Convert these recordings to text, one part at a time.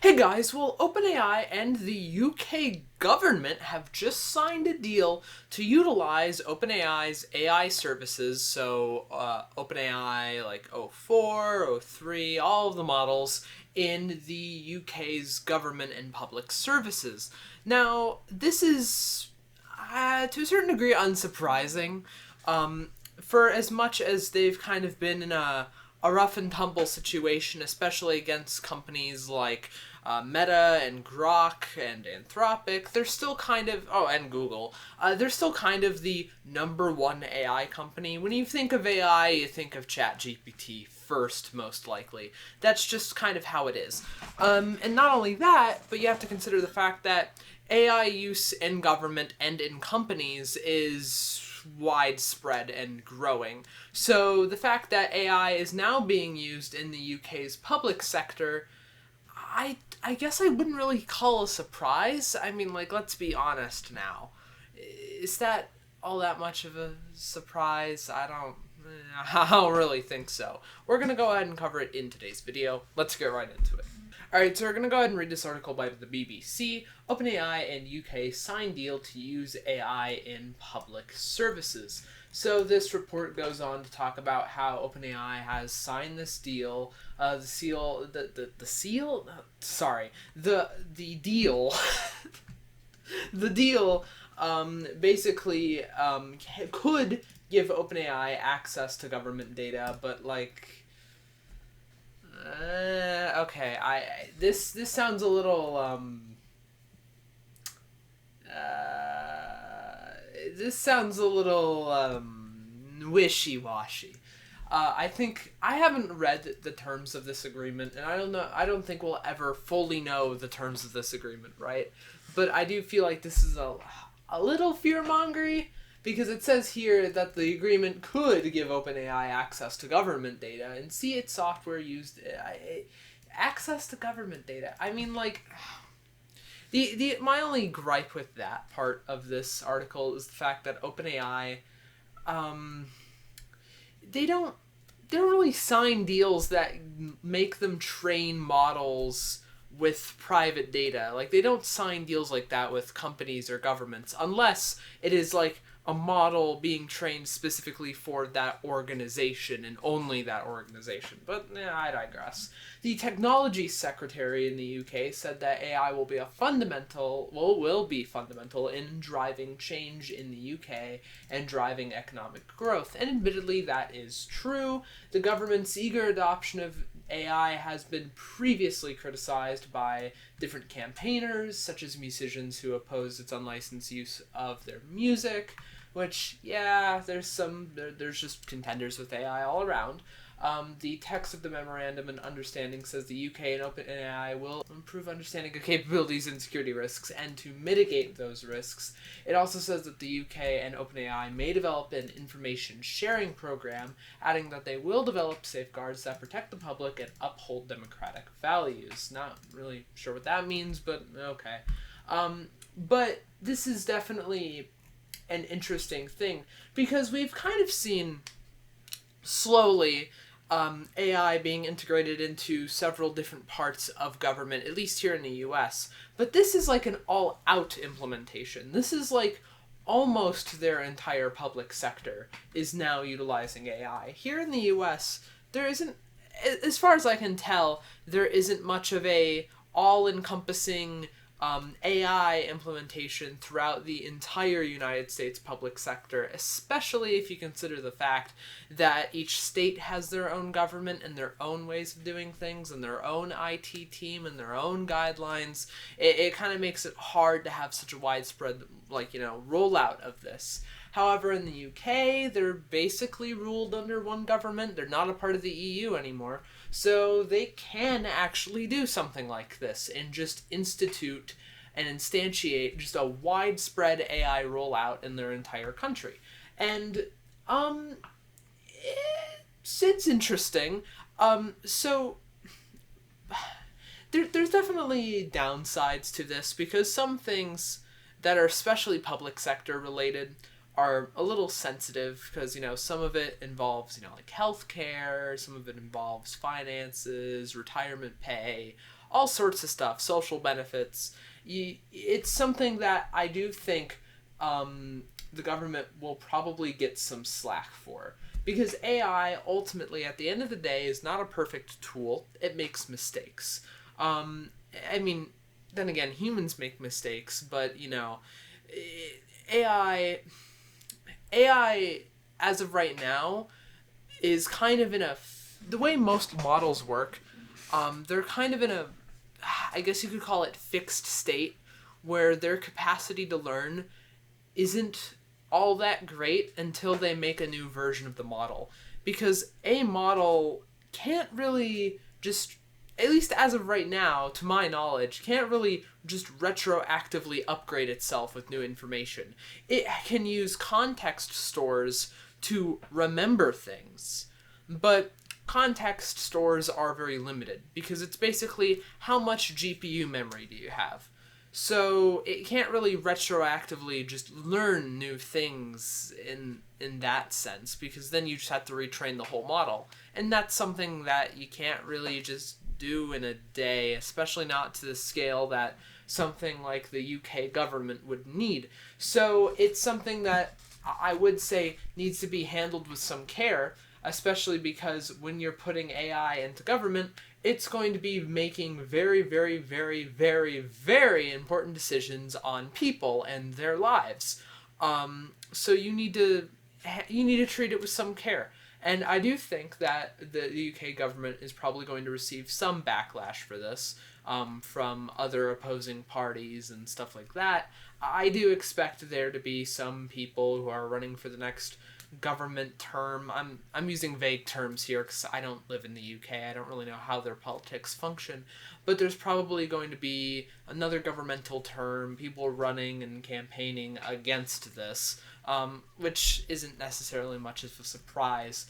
Hey guys, well, OpenAI and the UK government have just signed a deal to utilize OpenAI's AI services. So, OpenAI like O4, O3, all of the models in the UK's government and public services. Now, this is, to a certain degree, unsurprising. For as much as they've kind of been in a rough and tumble situation, especially against companies like Meta and Grok and Anthropic, they're still kind of, and Google, they're still kind of the number one AI company. When you think of AI, you think of ChatGPT first, most likely. That's just kind of how it is. And not only that, but you have to consider the fact that AI use in government and in companies is widespread and growing. So the fact that AI is now being used in the UK's public sector, I guess I wouldn't really call a surprise. I mean, like, let's be honest now. Is that all that much of a surprise? I don't really think so. We're going to go ahead and cover it in today's video. Let's get right into it. Alright, so we're going to go ahead and read this article by the BBC. OpenAI and UK sign deal to use AI in public services. So this report goes on to talk about how OpenAI has signed this deal. The deal the deal basically could give OpenAI access to government data, but like okay, this sounds a little wishy-washy. I think I haven't read the terms of this agreement, and I don't think we'll ever fully know the terms of this agreement, right? But I do feel like this is a little fear-mongery, because it says here that the agreement could give OpenAI access to government data and see its software used. Access to government data. I mean, like, my only gripe with that part of this article is the fact that OpenAI, they don't really sign deals that make them train models with private data. Like, they don't sign deals like that with companies or governments unless it is like a model being trained specifically for that organization and only that organization. But I digress. The technology secretary in the UK said that AI will be fundamental in driving change in the UK and driving economic growth. And admittedly, that is true. The government's eager adoption of AI has been previously criticized by different campaigners, such as musicians who oppose its unlicensed use of their music, which, yeah, there's just contenders with AI all around. The text of the memorandum and understanding says the UK and OpenAI will improve understanding of capabilities and security risks and to mitigate those risks. It also says that the UK and OpenAI may develop an information sharing program, adding that they will develop safeguards that protect the public and uphold democratic values. Not really sure what that means, but okay. But this is definitely an interesting thing, because we've kind of seen slowly AI being integrated into several different parts of government, at least here in the US. But this is like an all-out implementation. This is like almost their entire public sector is now utilizing AI. Here in the US, there isn't, as far as I can tell, there isn't much of a all-encompassing AI implementation throughout the entire United States public sector, especially if you consider the fact that each state has their own government and their own ways of doing things and their own IT team and their own guidelines. It kind of makes it hard to have such a widespread, rollout of this. However, in the UK, they're basically ruled under one government. They're not a part of the EU anymore. So they can actually do something like this and just institute and instantiate just a widespread AI rollout in their entire country. And it's interesting. So there's definitely downsides to this, because some things that are especially public sector related are a little sensitive, because, some of it involves, like healthcare, some of it involves finances, retirement pay, all sorts of stuff, social benefits. It's something that I do think the government will probably get some slack for. Because AI, ultimately, at the end of the day, is not a perfect tool. It makes mistakes. I mean, then again, humans make mistakes, but, AI, as of right now, is kind of in the way most models work, they're kind of in I guess you could call it fixed state, where their capacity to learn isn't all that great until they make a new version of the model. Because a model can't really just, at least as of right now, to my knowledge, can't really just retroactively upgrade itself with new information. It can use context stores to remember things, but context stores are very limited because it's basically how much GPU memory do you have. So it can't really retroactively just learn new things in that sense, because then you just have to retrain the whole model. And that's something that you can't really just do in a day, especially not to the scale that something like the UK government would need. So it's something that I would say needs to be handled with some care, especially because when you're putting AI into government, it's going to be making very, very, very, very, very important decisions on people and their lives. So you need to treat it with some care. And I do think that the UK government is probably going to receive some backlash for this from other opposing parties and stuff like that. I do expect there to be some people who are running for the next government term. I'm using vague terms here because I don't live in the UK. I don't really know how their politics function, but there's probably going to be another governmental term, people running and campaigning against this, which isn't necessarily much of a surprise.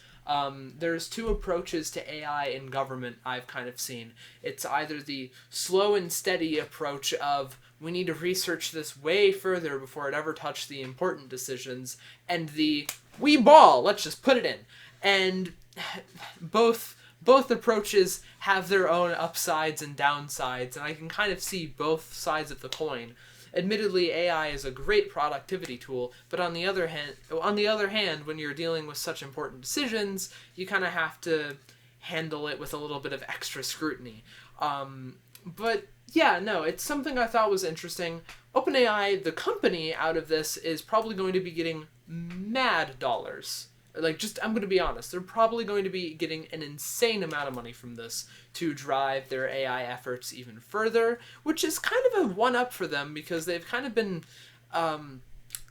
There's two approaches to AI in government I've kind of seen. It's either the slow and steady approach of we need to research this way further before it ever touched the important decisions, and the we ball, let's just put it in. And both approaches have their own upsides and downsides, and I can kind of see both sides of the coin. Admittedly, AI is a great productivity tool, but on the other hand, when you're dealing with such important decisions, you kind of have to handle it with a little bit of extra scrutiny. But yeah, no, it's something I thought was interesting. OpenAI, the company out of this, is probably going to be getting mad dollars. I'm going to be honest, they're probably going to be getting an insane amount of money from this to drive their AI efforts even further, which is kind of a one-up for them because they've kind of been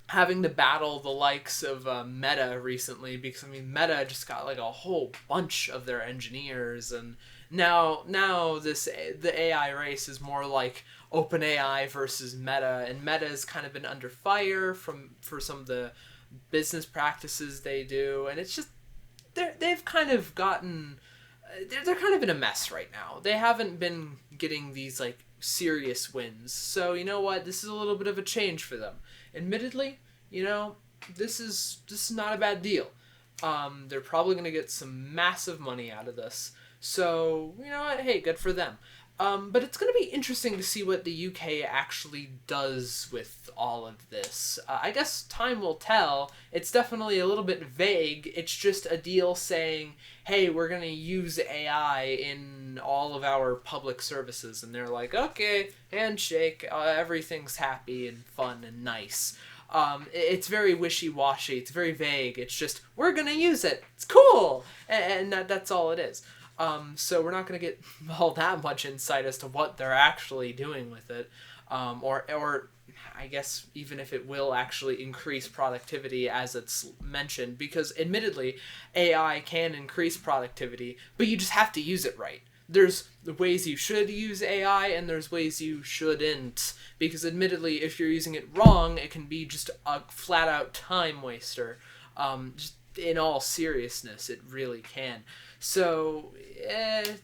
having to battle the likes of Meta recently, because, Meta just got like a whole bunch of their engineers, and now the AI race is more like OpenAI versus Meta, and Meta's kind of been under fire for some of the business practices they do, and it's just they've kind of gotten they're kind of in a mess right now. They haven't been getting these like serious wins, so you know what, this is a little bit of a change for them. Admittedly, this is not a bad deal. They're probably going to get some massive money out of this, so you know what, hey, good for them. But it's going to be interesting to see what the UK actually does with all of this. I guess time will tell. It's definitely a little bit vague. It's just a deal saying, hey, we're going to use AI in all of our public services. And they're like, okay, handshake, everything's happy and fun and nice. It's very wishy-washy. It's very vague. It's just, we're going to use it. It's cool. And that's all it is. So we're not going to get all that much insight as to what they're actually doing with it, or I guess even if it will actually increase productivity as it's mentioned, because admittedly AI can increase productivity, but you just have to use it right. There's the ways you should use AI and there's ways you shouldn't, because admittedly if you're using it wrong, it can be just a flat out time waster. Just in all seriousness, it really can. So,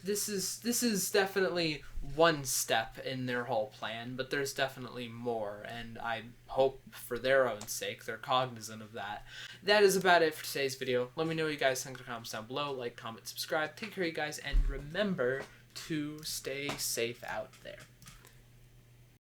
this is definitely one step in their whole plan, but there's definitely more, and I hope for their own sake they're cognizant of that. That is about it for today's video. Let me know what you guys think in the comments down below. Like, comment, subscribe. Take care, you guys, and remember to stay safe out there.